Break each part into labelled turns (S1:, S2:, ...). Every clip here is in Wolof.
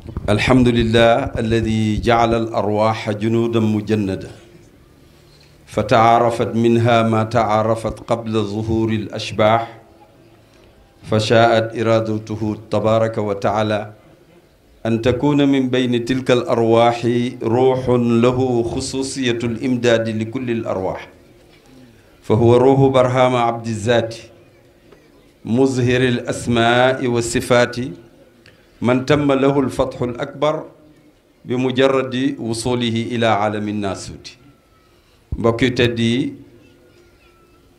S1: الحمد لله الذي جعل الأرواح جنودا مجندة فتعارفت منها ما تعارفت قبل ظهور الأشباح فشاءت إرادته تبارك وتعالى أن تكون من بين تلك الأرواح روح له خصوصية الإمداد لكل الأرواح فهو روح برهام عبد الذات مظهر الأسماء والصفات من تم له الفتح الأكبر بمجرد وصوله إلى عالم الناسوت mbokki tedd yi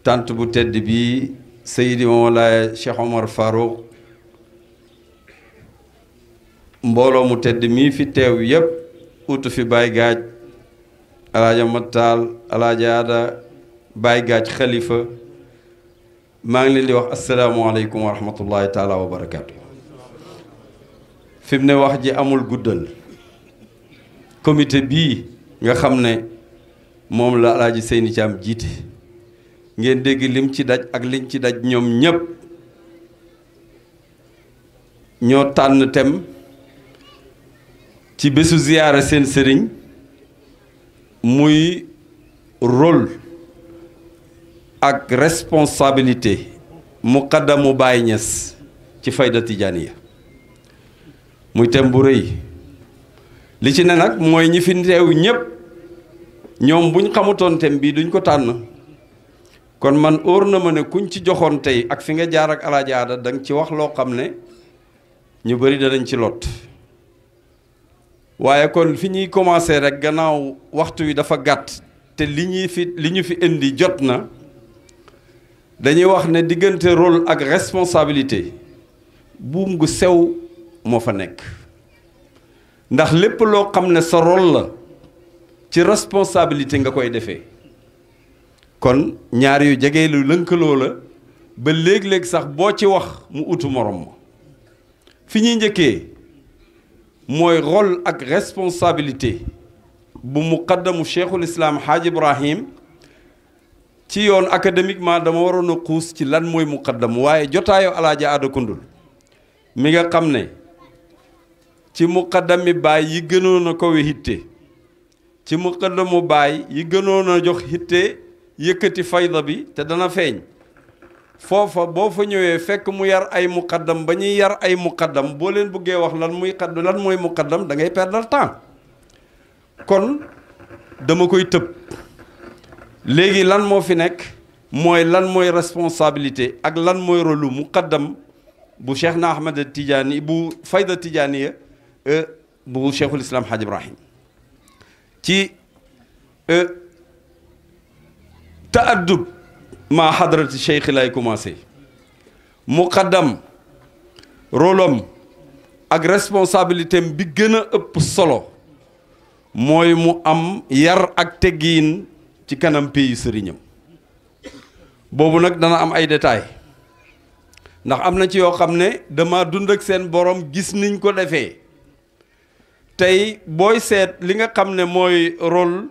S1: tant bu tedd bi Seydi Mawlaay Cheikh Omar Farouk mbooloo mu tedd mii fi teew yépp utu fi Baay Gaaj alaaja Mattaal alaaja Ada Baay Gaaj xalifa maa ngi leen di wax asalaamualeykum wa rahmatullahi taala wa barakaatu. fi mu ne wax ji amul guddal comité bii nga xam ne moom la alaaji Seyni Thiam jiite ngeen dégg lim ci daj ak liñ ci daj ñoom ñépp ñoo tànn tem ci bésu ziyaara seen sëriñ muy rôle ak responsabilité muqaddamu Baay Ñas ci fayda tijaaniya muy tem bu rëy li ci ne nag mooy ñi fi teew ñépp ñoom buñ xamutoon tem bii duñ ko tànn kon man óor na ma ne kuñ ci joxoon tey ak fi nga jaar ak alaaji Aada danga ci wax loo xam ne ñu bari danañ ci lot waaye kon fi ñuy commencé rek gannaaw waxtu wi dafa gàtt te li ñu fi indi jot na dañuy wax ne diggante rôle ak responsabilité buum gu sew moo fa nekk ndax lépp loo xam ne sa rôle la ci responsabilité nga koy defee kon ñaar yu jege lu lënkaloo la ba léeg-léeg sax boo ci wax mu utu morom ma fi ñuy njëkkee mooy rôle ak responsabilité bu muqaddamu cheikhul islam Haaj Ibrahim ci yoon académiquement dama waroon a xuus ci lan mooy muqaddam waaye jotaayo alaaja Aada Kundul mi nga xam ne ci muqaddami baay yi gënoon a kowe hitte ci muqaddamu baay yi gënoon a jox hitte yëkkati fayda bi te dana feeñ foofa boo fa ñëwee fekk mu yar ay muqaddam ba ñuy yar ay muqaddam boo leen bëggee wax lan mooy muqaddam da ngay perdre temps kon dama koy tëb léegi lan moo fi nekk mooy lan mooy responsabilité ak lan mooy rôlu muqaddam bu Cheikh na Ahmad Tidiane bu fayda tijaaniya bu cheikhul islam Haaj Ibrahim ci taaddub ma hadrati cheikh lay commencé muqaddam rôlam ak responsabilité bi gën a ëpp solo mooy mu am yar ak teggiin ci kanam pays sëriñam boobu nag dana am ay détails ndax am na ci yoo xam ne dama dund ak seen borom gis niñ ko defee tey booy seet li nga xam ne mooy rôle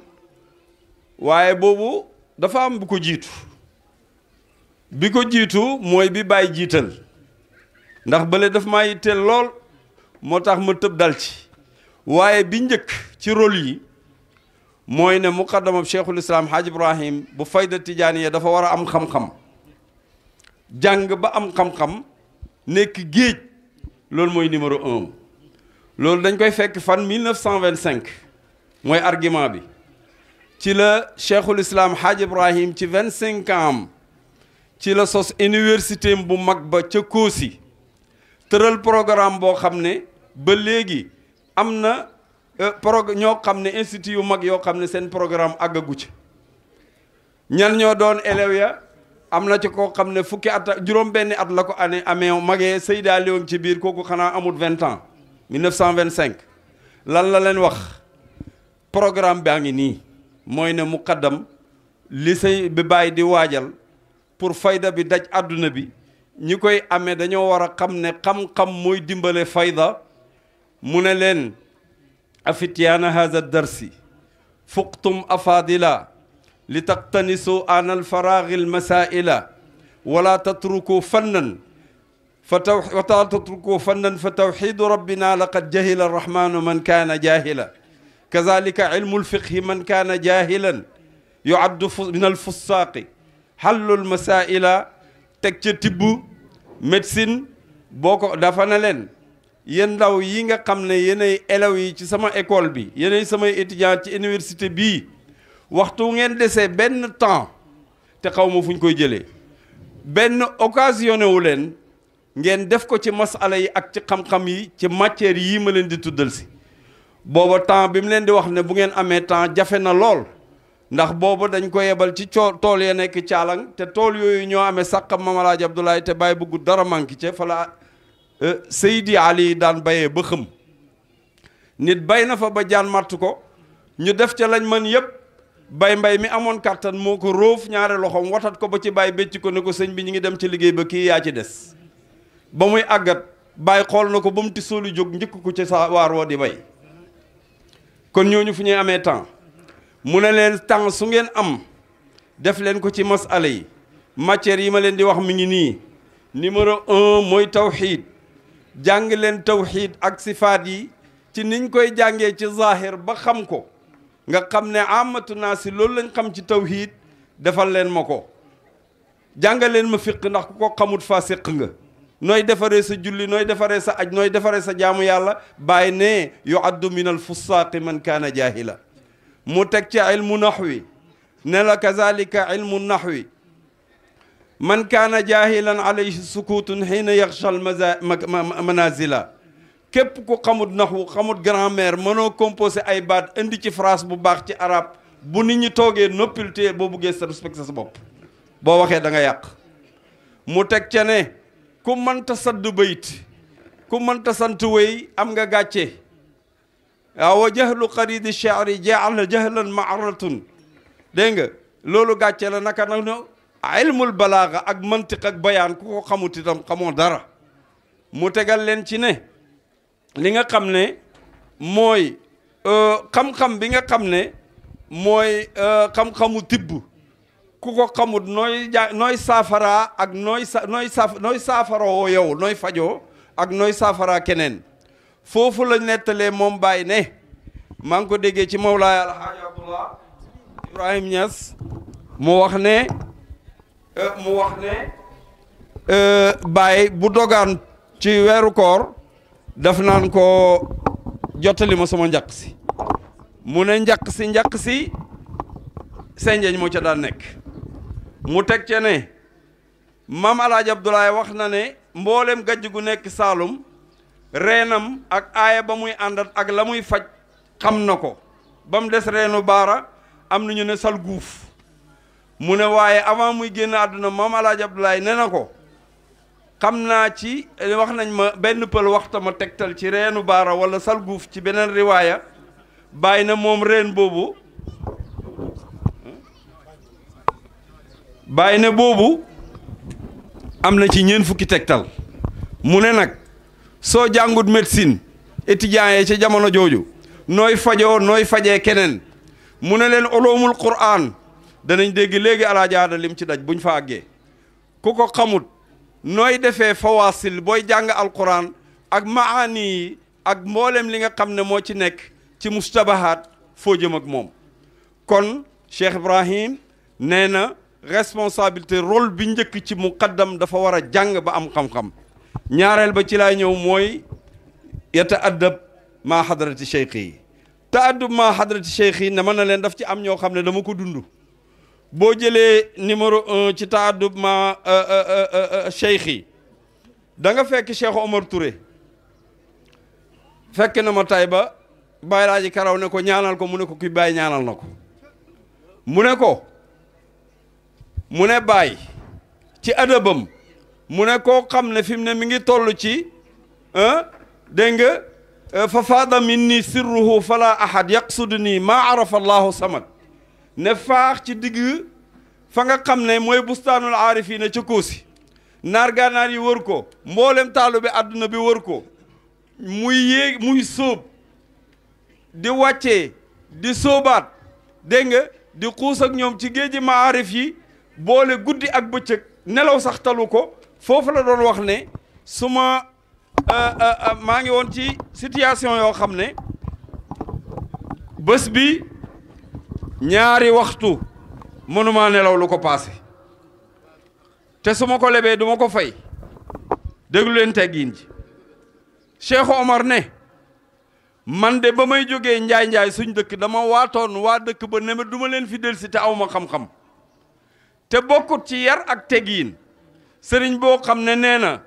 S1: waaye boobu dafa am bu ko jiitu bi ko jiitu mooy bi Baay jiital ndax bële daf maa yitteel lool moo tax ma tëb dal ci waaye bi njëkk ci rôle yi mooy ne muqaddamam cheikhul islam Haaj Ibrahim bu fayda tijaaniya dafa war a am xam-xam jàng ba am xam-xam nekk géej loolu mooy numéro 1 loolu dañ koy fekk fan 1925 mooy argument bi ci la cheikhul islam Haaj Ibrahim ci 25 ans am ci la sos université bu mag ba ca Koosi tëral programme boo xam ne ba léegi am na ñoo xam ne institut yu mag yoo xam ne seen programme àggagu ci ñan ñoo doon élèves ya am na ci koo xam ne fukki at juróom-benni at la ko amee magee Seyda Léon ci biir kooku xanaa amul 20 ans 1925 lan la leen wax programme baa ngi nii mooy ne muqaddam li say bi bàyyi di waajal pour fayda bi daj àdduna bi ñi koy amee dañoo war a xam ne xam-xam mooy dimbale fayda mu ne leen afityaana haza darsi fuqtum afadila li taqtanisu an alfaraagi almasaila wala tatruku fannan ولا تتركوا فنا فتوحيد ربنا لقد جهل الرحمن من كان جاهلا كذلك علم الفقه من كان جاهلا يعد من الفساق حل المسائل تكتب médecine boo ko dafa na leen yéen ndaw yi nga xam ne yéenay élèves yi ci sama école bi yéenay samay étudiant ci université bii waxtu ngeen desee benn temps te xaw ma fu ñu koy jëlee benn occasionné wu leen ngeen def ko ci masala yi ak ci xam-xam yi ci matière yii ma leen di tuddal si booba temps bi mu leen di wax ne bu ngeen amee temps jafe na lool ndax boobu dañ ko yebal ci tool ya nekk caalang te tool yooyu ñoo amee sàqam Maam Alaaji Abdoulaye te bàyyi bëggu dara manqué ca fa la Seydi Ali daan bayee ba xëm nit bay na fa ba jaan matt ko ñu def ca lañ mën yëpp bay mbay mi amoon kàttan moo ko róof ñaari loxoom watat ko ba ci bàyyi bécc ko ne ko sëñ bi ñu ngi dem ci liggéey ba kii yaa ci des ba muy àggat bàyyi xool na ko ba mu ti sooli jóg njëkk ko ci sa waar woo di bay kon ñooñu fu ñuy amee temps mu ne leen temps su ngeen am def leen ko ci masala yi matières yi ma leen di wax mi ngi nii numéro 1 mooy tawxiid jàng leen tawxiid ak sifaat yi ci niñ koy jàngee ci zahir ba xam ko nga xam ne amatu naa si loolu lañ xam ci tawxiid defal leen ma ko jàngal leen ma fiq ndax ku ko xamut faasiq nga nooy defaree sa julli nooy defaree sa aj nooy defaree sa jaamu yàlla bàyyi ne yuaddu min al fusaaqi man kaana jaahila mu teg ci ilmu naxwi ne la kazalika ilmu naxwi man kaana jaahilan alayhi sukutun xiina yaxsha al manazila képp ku xamut naxwu xamut grammaire mënoo composé ay baat indi ci phrase bu baax ci arab bu nit ñi toogee noppil téye boo buggee sa respecté sa bopp boo waxee da nga yàq mu teg ca ne ku mënta sadd bayit ku mënta sant wéy am nga gàcce waaw wa jahlu qaridi shi'ri jaala jahlan maaratun dégg nga loolu gàcce la naka nag no ilmul balaaga ak mantiq ak bayaan ku ko xamut itam xamoo dara mu tegal leen ci ne li nga xam ne mooy xam-xam bi nga xam ne mooy xam-xamu tibb ku ko xamut nooy saafaraa ak nooy saafaroo yow nooy fajoo ak nooy saafaraa keneen foofu la nettalee moom Baay ne maa ngi ko déggee ci Mawlaay Alxaaji Abdullah Ibrahim Niass mu wax ne Baay bu dogaan ci weeru koor daf naan ko jottali ma sama njaq si mu ne njaq si senjeñ moo ca daan nekk mu teg ca ne maam Alaaji Abdoulaye wax na ne mboolem gajj gu nekk Saalum reenam ak aaya ba muy àndat ak la muy faj xam na ko ba mu des reenu baara am nañu ne sal guuf mu ne waaye avant muy génn àdduna maam Alaaji Abdoulaye ne na ko xam naa ci wax nañ ma benn pël waxta ma tegtal ci reenu baara wala sal guuf ci beneen riwaaya bàyyi na moom reen boobu bàyyi ne boobu am na ci ñeent fukki tegtal mu ne nag soo jàngut médecine étudiants yi ci jamono jooju nooy fajoo nooy fajee keneen mu ne leen ulumul Qur'an danañ dégg léegi alaajaada lim ci daj buñ fa àggee ku ko xamut nooy defee fawaasil booy jàng alquran ak maani yi ak mboolem li nga xam ne moo ci nekk ci mustabahaat foo jëm ak moom kon Cheikh Ibrahim nee na responsabilité rôle bi njëkk ci muqaddam dafa war a jàng ba am xam-xam ñaareel ba ci laay ñëw mooy yata addab maa hadrati cheikh yi ta'addub maa hadrati cheikh yi ne mën na leen daf ci am ñoo xam ne dama ko dund boo jëlee numéro 1 ci ta'addub maa cheikh yi da nga fekk Cheikh Omar Touré fekk na ma tay ba Baay Laaji Karaw ne ko ñaanal ko mu ne ko kuy Baay ñaanal na ko mu ne Baay ci adabam mu ne koo xam ne fi mu ne mi ngi toll ci dégg nga fa faada minni sirruhu fala ahad yaqsuduni maa arafa allahu samad ne faax ci digg fa nga xam ne mooy bustaanul aarifina ca Koosi naar gànnaar yi wër ko mboolem taalu bi àdduna bi wër ko muy yéeg muy sóob di wàccee di sóobaat dégg nga di xuus ak ñoom ci géeji maarif yi boole guddi ak bëccëg nelaw sax talu ko foofu la doon wax ne su ma maa ngi woon ci situation yoo xam ne bés bi ñaari waxtu mënuma nelaw lu ko paase te su ma ko lebee du ma ko fay déglu leen teggiin ji Cheikh Omar ne man de ba may jógee njaay suñ dëkk dama waatoon waa dëkk ba ne ma duma leen fi delsi te aw ma xam-xam te bokkut ci yar ak teggiin sëriñ boo xam ne nee na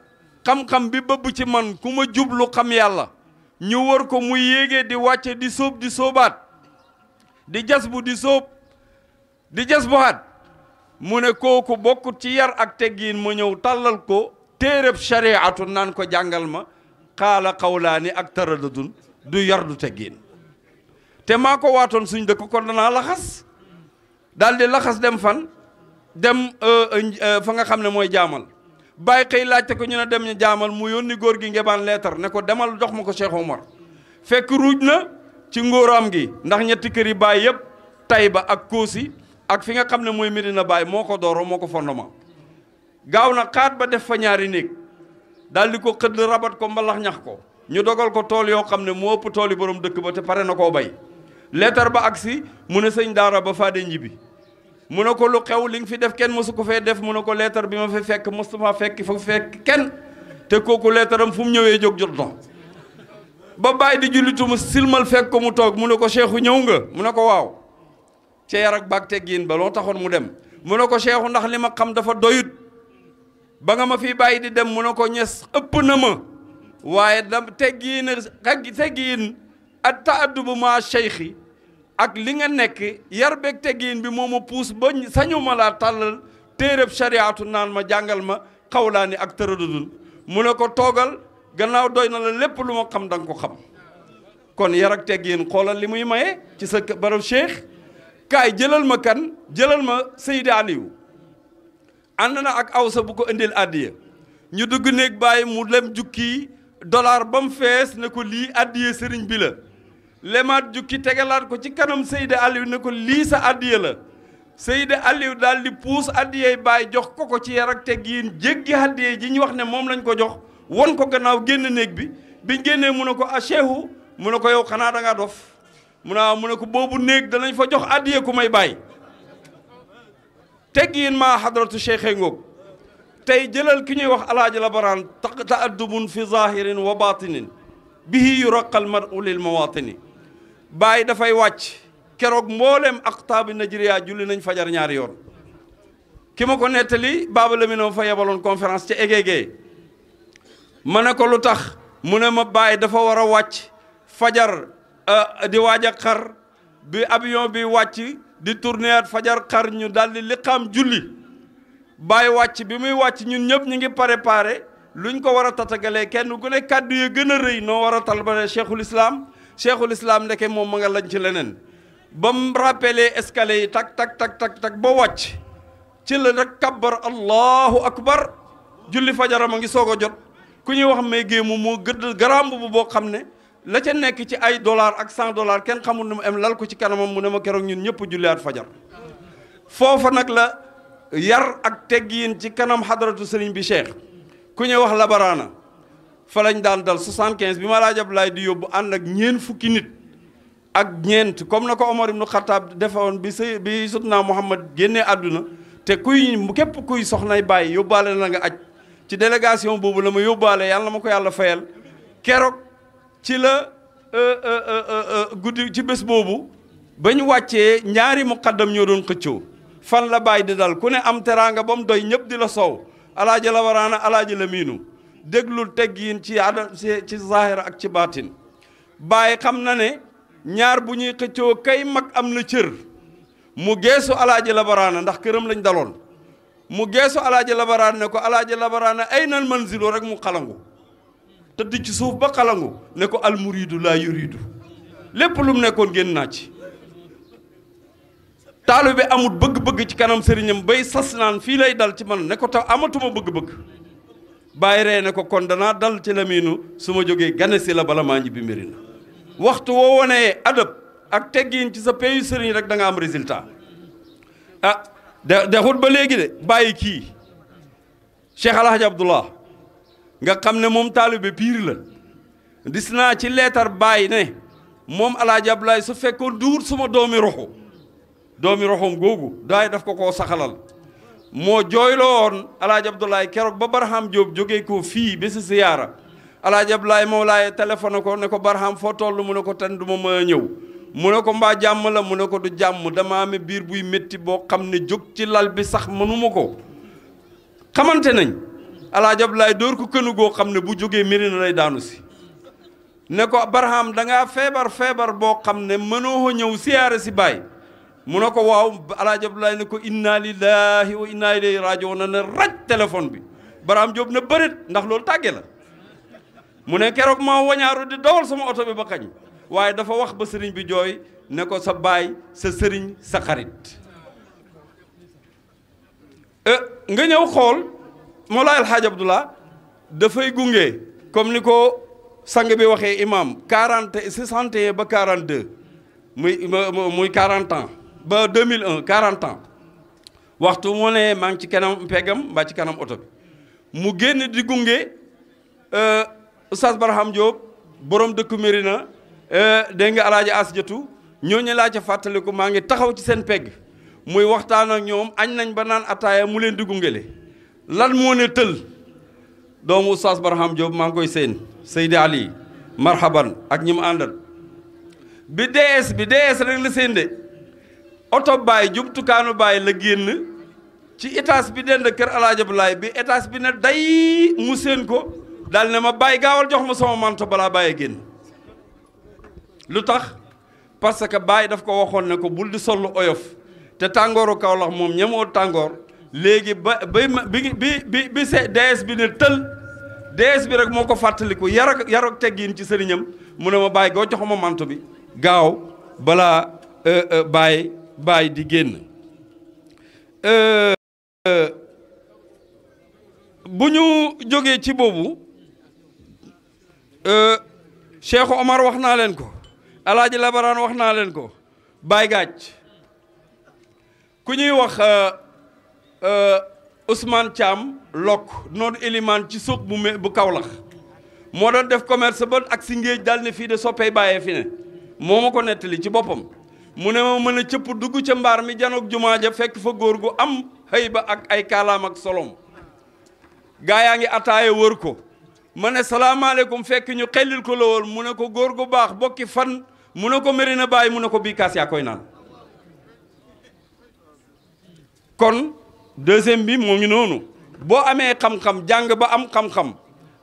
S1: xam-xam bi bëbb ci man ku ma jublu xam yàlla ñu wër ko muy yéegee di wàcce di sóob di sóobaat di jas bu di sóob di jas bu haat mu ne kooku bokkut ci yar ak teggiin ma ñëw tàllal ko téereb shariatu naan ko jàngal ma xaala xawlaani ak taradadun du yar du teggiin te maa ko waatoon suñ dëkk kon danaa laxas daal di laxas dem fan dem fa nga xam ne mooy jaamal bàyyi xëy laajte ko ñu ne dem ñu jaamal mu yónni góor gi ngebaan leetar ne ko demal jox ma ko Cheikh Omar fekk ruuj na ci ngóoraam gi ndax ñetti kër yi Baay yëpp Tayba ak Koosi ak fi nga xam ne mooy Medina Baay moo ko dooro moo ko fondement gaaw na xaat ba def fa ñaari néeg daal di ko xëdd rabat ko mbalax ñax ko ñu dogal ko tool yoo xam ne moo ëpp tool yi borom dëkk ba te pare na koo bay leetar ba agsi mu ne sëñ daara ba faade njibi mu ne ko lu xew li nga fi def kenn mosu ko fee def mu ne ko leetar bi ma fi fekk mosuma fekk kenn te kooku leetaram fu mu ñëwee jóg jot na ba bàyyi di jullitu mu silmal fekk ko mu toog mu ne ko Cheikhu ñëw nga mu ne ko waaw ca yar ak baag teggiin ba loo taxoon mu dem mu ne ko Cheikhu ndax li ma xam dafa doyut ba nga ma fi bàyyi di dem mu ne ko ñes ëpp na ma waaye da teggiin at taaddubu ma cheikhi ak li nga nekk yar beeg teggiin bi moo ma puus ba sañu ma laa tàllal téereb shariatu naan ma jàngal ma xawlaani ak tëradudun mu ne ko toogal gannaaw doy na la lépp lu ma xam da nga ko xam kon yar ak teggiin xoolal li muy maye ci sa barab cheikh kaay jëlal ma kan jëlal ma Seydi Aliou ànd na ak awsa bu ko indil addiya ñu dugg néeg bàyyi mu lem jukki dollar ba mu fees ne ko lii addiya sëriñ bi la lemaat jukki tegalaat ko ci kanam Seydi Aliou ne ko lii sa addiya la Seydi Aliou daal di puus addiyey bàyyi jox ko ci yar ak teggiin jéggi addiya ji ñu wax ne moom lañ ko jox won ko gannaaw génn néeg bi biñ génnee mu ne ko a cheikhu mu ne ko yow xanaa da ngaa dof mu ne ko boobu néeg danañ fa jox addiya ku may bàyyi teggiin maa hadratu cheikhe ngoog tey jëlal ki ñuy wax alaaji labaraan ta'addubun fi zahirin wa batinin bihi yuraqal mar'u lil mawatini bàyyi dafay wàcc keroog mbooleem aqtaabi Najeriya julli nañ fajar ñaari yoon ki ma ko nettali Baba Lamine fa yebaloon conférence ca Egege ma ne ko lu tax mu ne ma bàyyi dafa war a wàcc fajar di waaj a xar bi avion bi wàcc di tourner fajar xar ñu daal di liqaam julli bàyyi wàcc bi muy wàcc ñun ñëpp ñu ngi préparé luñ ko war a tatagalee kenn ku ne kàddu yi gën a rëy noo war a talbale cheikhul islam ndeke moom ma nga lañ ci leneen ba mu rappelé escalier yi tak ba wàcc ci la rek kabbar allahu akbar julli fajaram a ngi soog a jot ku ñuy wax may géemu moo gëdd garamb bu boo xam ne la ca nekk ci ay dollars ak $100 kenn xamul nu mu am lal ko ci kanamam mu ne ma keroog ñun ñëpp julliwaat fajar foofa nag la yar ak teggiin ci kanam xadaratu sëriñ bi cheikh ku ñuy wax labaraana fa lañ daan dal 75 bi ma laa jablaay di yóbbu ànd ak ñeent fukki nit ak ñeent comme na ko Omar ibnu Xattaab defoon bi sutna Muhammad génnee àdduna te képp kuy soxnay bàyyi yóbbaale na nga aj ci délégation boobu la ma yóbbaale yàlla ma ko yàlla fayal keroog ci la guddi ci bés boobu ba ñu wàccee ñaari muqaddam ñoo doon xëccoo fan la bàyyi di dal ku ne am teraanga ba mu doy ñëpp di la soow alaaji la waraana alaaji la miinu déglul teggiin ci zahir ak ci baatin bàyyi xam na ne ñaar bu ñuy xëccoo kay mag am na cër mu geesu alaaji la waraana ndax këram lañ daloon mu geesu alaaji la waraana ne ko alaaji la waraana ay nal manzilo rek mu xalangu tëdd ci suuf ba xalangu ne ko almuridu laa yuridu lépp lu mu nekkoon génn naa ci taalu bi amul bëgg-bëgg ci kanam sëriñam bay sas naan fii lay dal ci man ne ko taw amatuma bëgg-bëgg bàyyi ree ne ko kon danaa dal ci Laminu su ma jógee gane si la bala maa ñibbi Medina waxtu woo wonee adab ak teggiin ci sa pays sëriñ rek da nga am résultat dexut ba léegi de bàyyi kii Cheikh Alhaji Abdullah nga xam ne moom taalibe piir la gis naa ci leetar Baay ne moom Alaaji Abdoulaye su fekkoon duur suma doomi roxom googu daay daf ko koo saxalal moo jooyloo woon Alaaji Abdoulaye keroog ba Barham Diop jógee ko fii ba si siyaara Alaaji Abdoulaye Mawlaaye téléphone ko ne ko Barham foo toll mu ne ko ten du ma mën a ñëw mu ne ko mbaa jàmm la mu ne ko du jàmm dama amee biir buy métti boo xam ne jóg ci lal bi sax mënuma ko xamante nañ Alaaji Abdoulaye dóor ko kënu goo xam ne bu jógee Médina lay daanu si ne ko Barham dangaa feebar boo xam ne mënoo ñëw siyaare si Baay mu ne ko waaw Alaaji Abdoulaye ne ko inna lillahi wa inna ilayhi raaji'uun ne raj téléphone bi Barham Diop ne bërit ndax loolu tàgge la mu ne keroog maa wañaaru di dawal sama oto bi ba kañ waaye dafa wax ba sëriñ bi jooy ne ko sa baay sa sëriñ sa xarit nga ñëw xool Mawlaay Alxaaji Abdoulaye dafay gunge comme ni ko sang bi waxee imam 61 ba 42 muy 40 ans ba 2001 40 ans waxtu mu ne maa ngi ci kanam peggam mbaa ci kanam oto bi mu génn di gunge Oustaz Barham Diop borom dëkku Mérina dégg nga Alaaji As Jatu ñooñu laa ca fàttaliku maa ngi taxaw ci seen pegg muy waxtaan ak ñoom añ nañ ba naan ataaya mu leen di gungele lan moo ne tël doomu Oustaz Barham Diop maa ngi koy seen Seydi Ali marhaban ak ñi mu àndal bi DS rek la seen de oto Baay jumtukaanu Baay la génn ci étage bi dend kër Alaaji Abdoulaye bi étage bi ne day mu seen ko daal ne ma Baay gaawal jox ma sama manto balaa Baay génn lu tax parce que Baay daf ko waxoon ne ko bul di sollu oyof te tàngooru Kaolack moom ñemoo tàngoor léegi ba bi DS bi ne tël DS bi rek moo ko fàttaliku yarok teggiin ci sëriñam mu ne ma Baay goo jox ma manto bi gaaw balaa Baay di génn bu ñu jógee ci boobu Cheikh Omar wax naa leen ko Alaaji Labaraan wax naa leen ko Baay Gaaj ku ñuy wax Ousmane Thiam Lok noonu élimaan ci suuq bu Kaolack moo doon def commerce ba ak si ngéej daal ne fii de soppey bàyyee fi ne moo ma ko nettali ci boppam mu ne ma mën a cëpp dugg ca mbaar mi janoog jumaa ja fekk fa góor gu am xëy ba ak ay kaalaam ak solom gaa yaa ngi ataaya wër ko ma ne salaamaaleykum fekk ñu xellil ko la woon mu ne ko góor gu baax bokki fan mu ne ko Médina Baay mu ne ko bii kaas yaa koy naan kon deuxième bi moo ngi noonu boo amee xam-xam jàng ba am xam-xam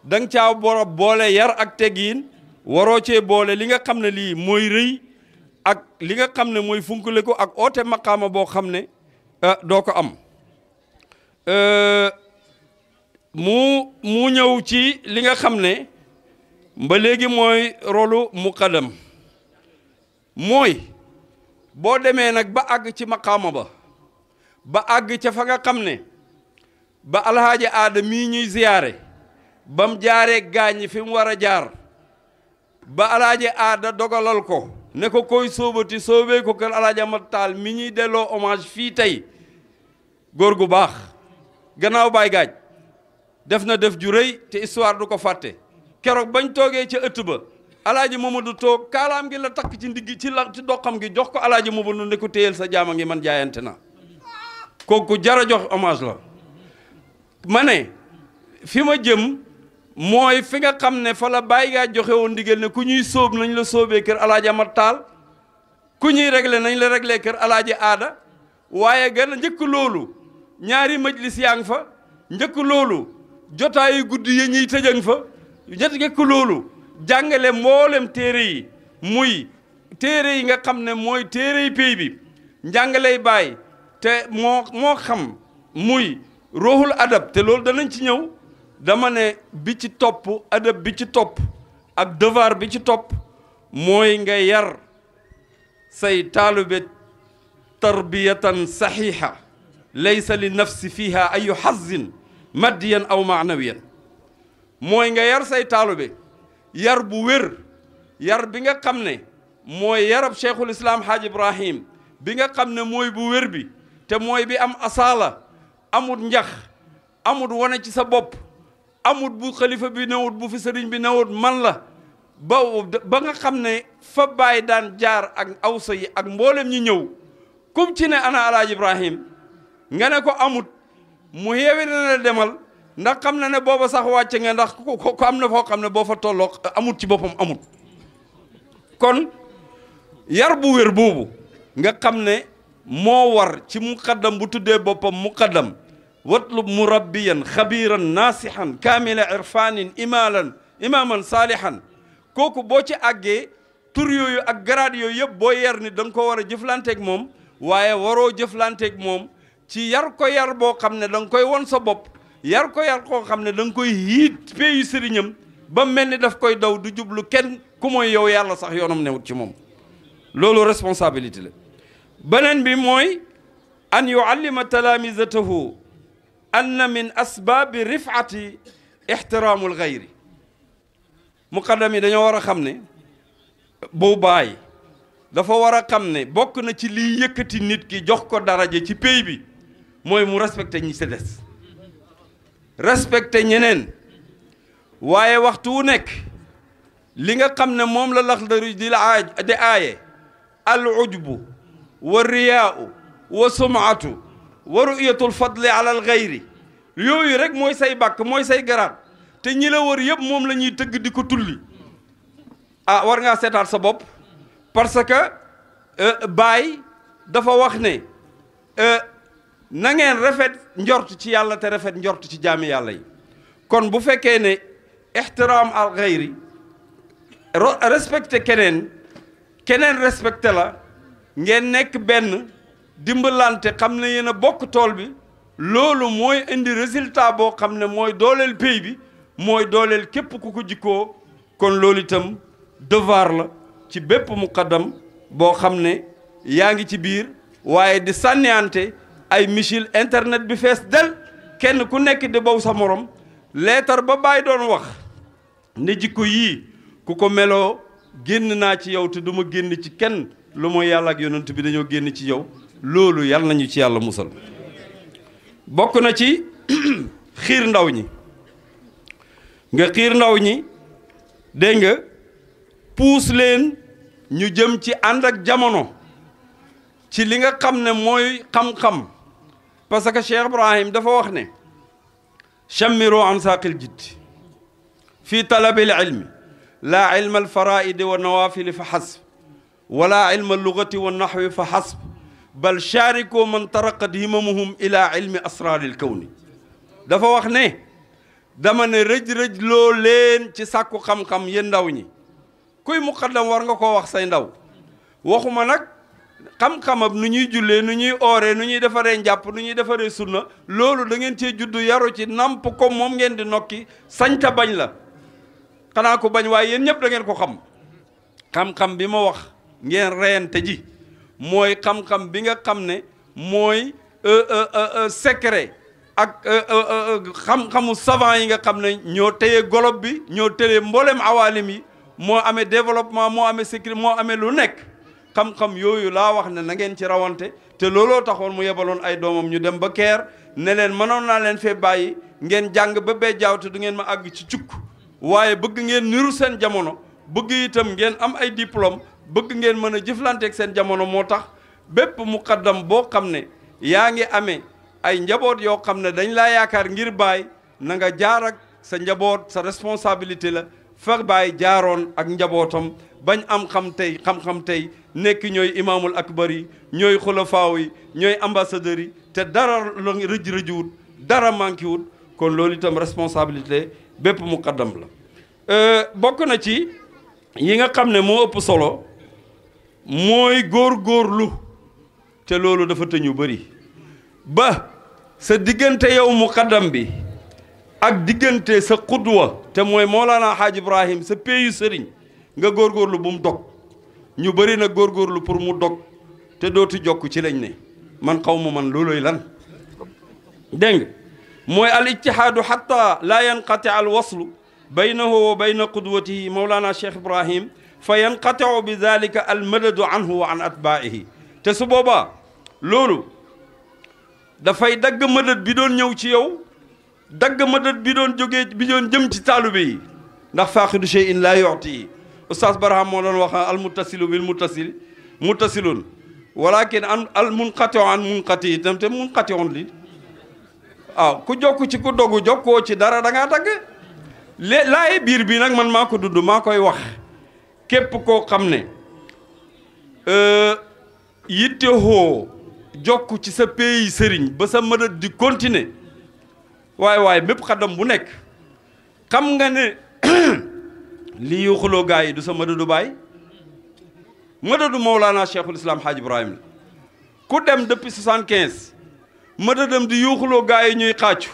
S1: da nga caa war boole yar ak teggiin waroo cee boole li nga xam ne lii mooy rëy ak li nga xam ne mooy funkule ko ak oote maqaama boo xam ne doo ko am mu ñëw ci li nga xam ne ba léegi mooy rolu muqaddam mooy boo demee nag ba àgg ci maqaama ba àgg ca fa nga xam ne ba alhaaji aada mii ñuy ziyaare ba mu jaaree gaañi fi mu war a jaar ba alhaaji aada dogalal ko ne ko koy sóobati soobee ko kër alhaaji Amat Taal mi ñuy delloo hommage fii tey góor gu baax gannaaw Baay Gaaj def na def ju rëy te histoire du ko fàtte keroog bañ toogee ca ëtt ba alaaji Mamadou toog kaalaam gi la takk ci ndigg ci doxam gi jox ko alaaji Mamadou ne ko téyel sa jaama ngi man jaayante na kooku jara jox hommage la ma ne fi ma jëm mooy fi nga xam ne fa la Baay Gaaj joxe woon ndigal ne ku ñuy sóob nañ la sóobee kër alaaji Amat Taal ku ñuy réglé nañ la réglé kër alaaji aada waaye gën a njëkk loolu ñaari majlis yaa ngi fa njëkk loolu jotaayu guddi yi ñuy tëjëng fa njëkk loolu jàngale mboolem téere yi muy téere yi nga xam ne mooy téere yi pays bi njàngaley Baay te moo xam muy ruuxul adab te loolu danañ ci ñëw dama ne bi ci topp adab bi ci topp ak devoir bi ci topp mooy nga yar say taalibe tarbiyatan saxiixa laysa li nafsi fiha ayu xazin maddiyan aw maanawiyan mooy nga yar say taalibe yar bu wér yar bi nga xam ne mooy yarab cheikhul islam haaj ibrahim bi nga xam ne mooy bu wér bi te mooy bi am asaala amut njax amut wane ci sa bopp amut bu xalifa bi newut bu fi sëriñ bi newut man la ba nga xam ne fa Baay daan jaar ak awsa yi ak mboolem ñi ñëw kum ci ne ana Alaaji Ibrahim nga ne ko amut mu yeewi na la demal ndax xam na ne booba sax wàcce nga ndax ko am na foo xam ne boo fa tolloo amut ci boppam amut kon yar bu wér boobu nga xam ne moo war ci muqaddam bu tuddee boppam muqaddam watlub murabbiyan xabiran naasihan kaamila irfanin imaman saalihan kooku boo ci àggee tur yooyu ak garaat yooyu yëpp boo yar ni da nga ko war a jëflanteeg moom waaye waroo jëflanteeg moom ci yar ko yar boo xam ne da nga koy won sa bopp yar ko yar koo xam ne da nga koy hiit peyu sëriñam ba mel ni daf koy daw du jublu kenn ku mooy yow yàlla sax yoonam newut ci moom loolu responsabilité la beneen bi mooy an yuallima talaamisatahu anna min asbaabi rifati ixtiraamul gayri muqaddam yi dañoo war a xam ne bu baay dafa war a xam ne bokk na ci liy yëkkati nit ki jox ko daraje ci pays bi mooy mu respecté ñi si des respecté ñeneen waaye waxtu wu nekk li nga xam ne moom la Laxdari di aaye al ujbu wa riyaau wa sumaatu wa ru'yatul fadli ala al gayri yooyu rek mooy say bàkk mooy say garaat te ñi la wër yëpp moom la ñuy tëgg di ko tulli ah war ngaa seetaat sa bopp parce que Baay dafa wax ne na ngeen rafet njort ci yàlla te rafet njort ci jaami yàlla yi kon bu fekkee ne ixtiraam al gayri respecté keneen respecté la ngeen nekk benn dimbalante xam ne yéen a bokk tool bi loolu mooy indi résultat boo xam ne mooy dooleel pays bi mooy dooleel képp ku ko jikkoo kon loolu itam devoir la ci bépp muqaddam boo xam ne yaa ngi ci biir waaye di sànniante ay missile internet bi fees del kenn ku nekk di baw sa morom leetar ba Baay doon wax ne jikko yii ku ko meloo génn naa ci yow te du ma génn ci kenn lu mooy yàlla ak yonent bi dañoo génn ci yow loolu yàlla nañu ci yàlla musal bokk na ci xiir ndaw ñi nga xiir ndaw ñi dégg nga puus leen ñu jëm ci ànd ak jamono ci li nga xam ne mooy xam-xam parce que Cheikh Ibrahim dafa wax ne chammiru an saaqil jidd fi talabil ilmi laa ilma alfaraidi wa nawafili fa xasb wala ilma allugati wa naxwi fa xasb bal shaariku man taraqat himamuhum ila ilmi asraaril kawni dafa wax ne dama ne rëj-rëj loo leen ci sàkku xam-xam yéen ndaw ñi kuy muqaddam war nga koo wax say ndaw waxuma nag xam-xamab nu ñuy jullee nu ñuy ooree nu ñuy defaree njàpp nu ñuy defaree sunna loolu da ngeen cee juddu yaru ci namp ko moom ngeen di nokki sañta bañ la xanaa ko bañ waaye yéen ñëpp da ngeen ko xam xam-xam bi ma wax ngeen reyante ji mooy xam-xam bi nga xam ne mooy secret ak xam-xamu savant yi nga xam ne ñoo téye golob bi ñoo téye mboolem awaalim yi moo amee développement moo amee sécurité moo amee lu nekk xam-xam yooyu laa wax ne na ngeen ci rawante te looloo taxoon mu yebaloon ay doomam ñu dem ba keer ne leen mënoon naa leen fee bàyyi ngeen jàng ba bee jaaw te du ngeen ma àgg ci cukk waaye bëgg ngeen niru seen jamono bëgg itam ngeen am ay diplôme bëgg ngeen mën a jëflanteeg seen jamono moo tax bépp muqaddam boo xam ne yaa ngi amee ay njaboot yoo xam ne dañ laa yaakaar ngir Baay na nga jaar ak sa njaboot sa responsabilité la fa Baay jaaroon ak njabootam bañ am xam-xam tey nekk ñooy imaamul akbar yi ñooy xulafaaw yi ñooy ambassadeurs yi te dara la rëj-rëjuwut dara manqué wut kon loolu itam responsabilité bépp muqaddam la bokk na ci yi nga xam ne moo ëpp solo mooy góor-góorlu te loolu dafa tëñu bëri ba sa diggante yow muqaddam bi ak diggante sa xudwa te mooy Mawlana Haaj Ibrahim sa péeyu sëriñ nga góorgóorlu bu mu dog ñu bëri na góorgóorlu pour mu dog te dootu jokk ci lañ ne man xaw ma man looloy lan dégg nga mooy al ijtihaadu xatta laa yanqati al waslu baynahu wa bayna qudwatihi Mawlana Cheikh Ibrahim fa yanqatiu bi dalika al madadu anhu wa an atbaihi te su boobaa loolu dafay dagg mëdët bi doon ñëw ci yow dagg madad bi doon jógee bi doon jëm ci taalibe yi ndax faaqidu shay'in laa yu'ti oustaz Barham moo doon wax al muttasilu bil muttasilun walakin al munqati an munqati itam te munqati on li waaw ku jokk ci ku dogu jokkoo ci dara da ngaa dagg laaye biir bi nag man maa ko dudd maa koy wax képp koo xam ne yitte hoo jokk ci sa pays sëriñ ba sa mëdët di continuer waaye mépp xaddam bu nekk xam nga ne lii yuuxuloo gaa yi du sa mëdëdu baay mëdëdu Mawlana Cheikhul Islam Hadj Ibrahim la ku dem depuis 75 mëdëdam di yuuxuloo gaa yi ñuy xàccu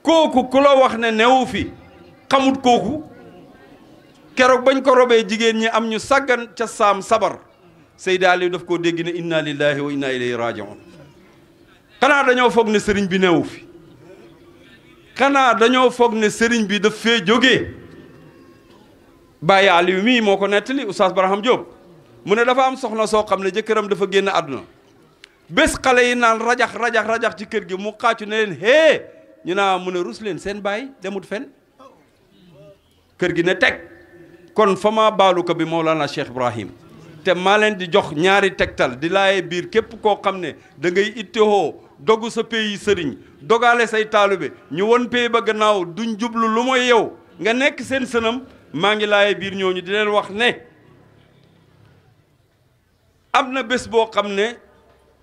S1: kooku ku la wax ne newu fi xamut kooku keroog bañ ko robee jigéen ñi am ñu sàggan ca saam sabar Seydi Aliou daf koo dégg ne inna lillahi wa inna ilayhi raji'un xanaa dañoo foog ne sëriñ bi newu fi xanaa dañoo foog ne sëriñ bi daf fee jógee Baye Aliou mii moo ko nettali Oustaz Barham Diop mu ne dafa am soxna soo xam ne jëkkëram dafa génn àdduna bés xale yi naan rajax ci kër gi mu xaacu ne leen hee ñu naa mu ne rus leen seen baay demut fen kër gi ne teg kon fa maa baalu ko bi Mawlana Cheikh Ibrahim te maa leen di jox ñaari tegtal di laaye biir képp koo xam ne da ngay ittewoo dogu sa pays sëriñ dogale say taalibe ñu won pays ba gannaaw duñ jublu lu mooy yow nga nekk seen sënam maa ngi laaye biir ñooñu di leen wax ne am na bés boo xam ne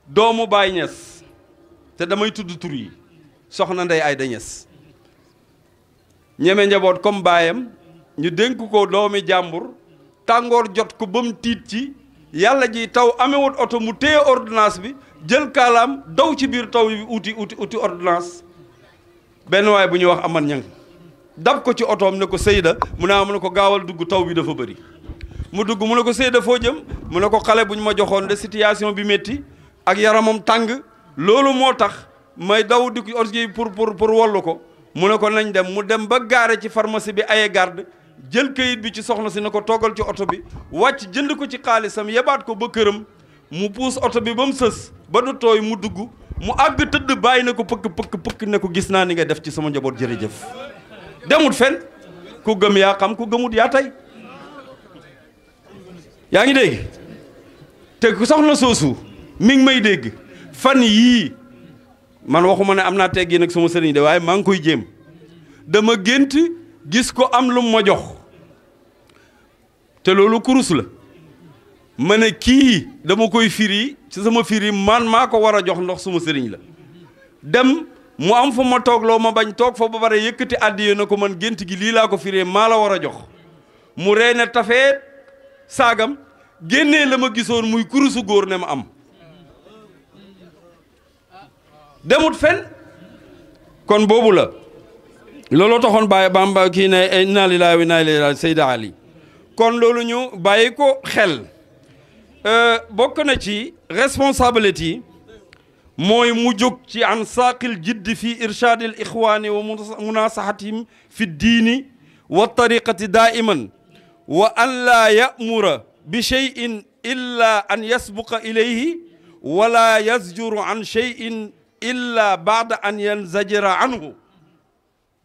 S1: doomu Baay Ñas te damay tudd tur yi soxna Ndey Ayda Ñas ñeme njaboot comme baayam ñu dénk ko doomi jàmbur tàngoor jot ko ba mu tiit ci yàlla ji taw amewut oto mu téye ordonnance bi jël kaalaam daw ci biir taw bi uti ordonnance benn waay bu ñuy wax aman ñang dab ko ci otoom ne ko Seyda mu ne ko gaawal dugg taw bi dafa bëri mu dugg mu ne ko Seyda foo jëm mu ne ko xale bu ñu ma joxoon de situation bi métti ak yaramam tàng loolu moo tax may daw di ko orgi pour wollu ko mu ne ko nañ dem mu dem ba gaare ci pharmacie bi aye garde jël kayit bi ci soxna si ne ko toggal ci oto bi wàcc jënd ko ci xaalisam yebaat ko ba këram mu puus oto bi ba mu sës ba du tooy mu dugg mu àgg tëdd bàyyi na ko pëkk ne ko gis naa ni nga def ci sama njaboot jërëjëf demut fen ku gëm yaa xam ku gëmut yaa tey yaa ngi dégg te ku soxna soosu mi ngi may dégg fan yii man waxuma ne am naa teggi nag sama sëriñ de waaye maa ngi koy jéem dama gént gis ko am lu ma jox te loolu kurus la ma ne kii dama koy firi ci sama firi man maa ko war a jox ndox suma sëriñ la dem mu am fa ma toog loo ma bañ toog fa ba pare yëkkati àddiya na ko man gént gi lii laa ko firee maa la war a jox mu rey ne tafee saagam génnee la ma gisoon muy kurusu góor ne ma am demut fen kon boobu la looloo taxoon bàyyi bamba kii ne inna lillahi wa inna ilayhi raji'un Seyda Ali kon loolu ñu bàyyi ko xel bokk na ci responsabilité yi mooy mu jóg ci an saaqil jiddi fi irshaadil ixwaani wa munasahatihim fi diini wa tariqati daiman wa an laa ya'mura bi cheyin illa an yasbuqa ilayhi wala yazjuru an cheyin illa baada an yanzajira anhu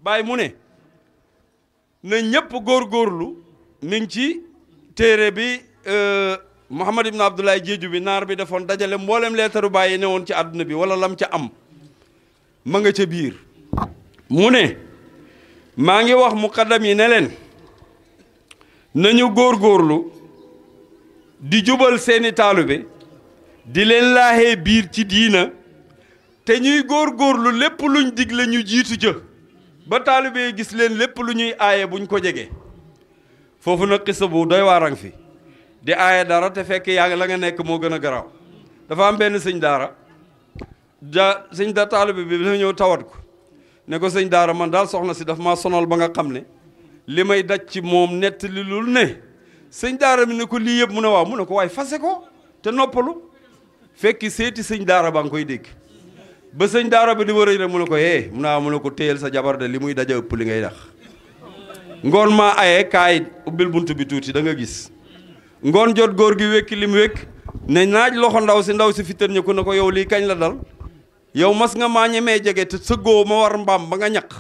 S1: bàyyi mu ne na ñëpp góorgóorlu mi ngi ci téere bi Mouhamad ibn Abdoulaye Jeeju bi naar bi defoon dajale mboolem leetaru bàyyi ne woon ci àdduna bi wala lam ca am ma nga ca biir mu ne maa ngi wax muqaddam yi ne leen nañu góorgóorlu di jubal seeni taalibe di leen laaxee biir ci diina te ñuy góorgóorlu lépp luñ digle ñu jiitu ca ba taalibe yi gis leen lépp lu ñuy aaye buñ ko jege foofu nag xisa bu doy waarang fi di aaye dara te fekk yaa ngi la nga nekk moo gën a garaaw dafa am benn sëñ daara sëñ da taalibe bi dafa ñëw tawat ko ne ko sëñ daara man daal soxna si daf maa sonal ba nga xam ne li may daj ci moom nett li lul ne sëñ daara bi ne ko lii yëpp mu ne waaw mu ne ko waaye fase ko te noppalu fekki seeti sëñ daara ba nga koy dégg ba sëñ daara bi di wër rek mu ne ko mu ne waaw mu ne ko téyel sa jabar de li muy daja ëpp li ngay dax ngoon maa aye kaay ubbil bunt bi tuuti da nga gis ngoon jot góor gi wékki li mu wékk ne naaj loxo ndaw si fi tër ñu ko ne ko yow lii kañ la dal yow mas nga maa ñemee jege te sëggoo ma war mbaam ba nga ñaq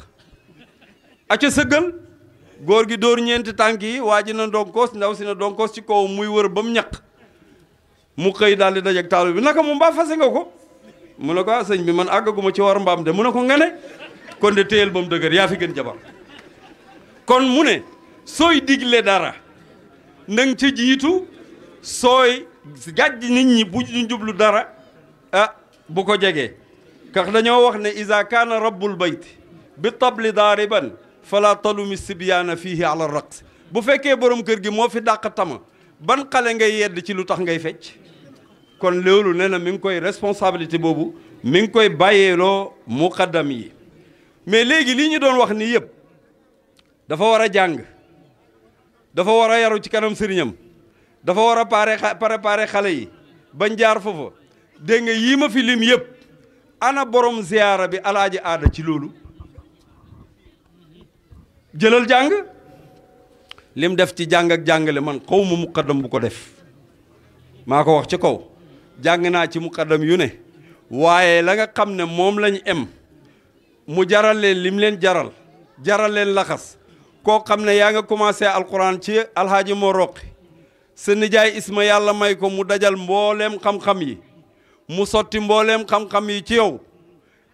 S1: aca sëggal góor gi dóor ñeenti tànk yi waa ji na donkoos ndaw si na donkoos ci kaw muy wër ba mu ñaq mu xëy daal di dajeg taalu bi naka mu mbaa fase nga ko mu ne ko sëñ bi man àggaguma ci war mbaam de mu ne ko nga ne kon de téyel ba mu dëgër yaa fi gën jabar kon mu ne sooy digle dara nang ci jiitu sooy gàjj nit ñi bu ñu jublu dara bu ko jegee kax dañoo wax ne iza kaana rabbul bayt bi tabli daariban fala talumi sibyaana fiihi ala raqs bu fekkee borom kër gi moo fi dàq tama ban xale ngay yedd ci lu tax ngay fecc kon loolu nee na mi ngi koy responsabilité boobu mi ngi koy bàyyeeloo muqaddam yi mais léegi li ñu doon wax ni yëpp dafa war a jàng dafa war a yaru ci kanam sëriñam dafa war a préparer xale yi bañ jaar foofa dégg nga yii ma fi lim yëpp ana borom ziyaara bi alaaji aada ci loolu jëlal jàng lim def ci jàng ak jàngale man xaw ma muqaddam bu ko def maa ko wax ci kaw jàng naa ci muqaddam yu ne waaye la nga xam ne moom lañ em mu jaral leen lim leen jaral leen laxas koo xam ne yaa nga commencé alquran ci alhaaji moo roqi sa nijaay isma yàlla may ko mu dajal mbooleem xam-xam yi mu sotti mbooleem xam-xam yi ci yow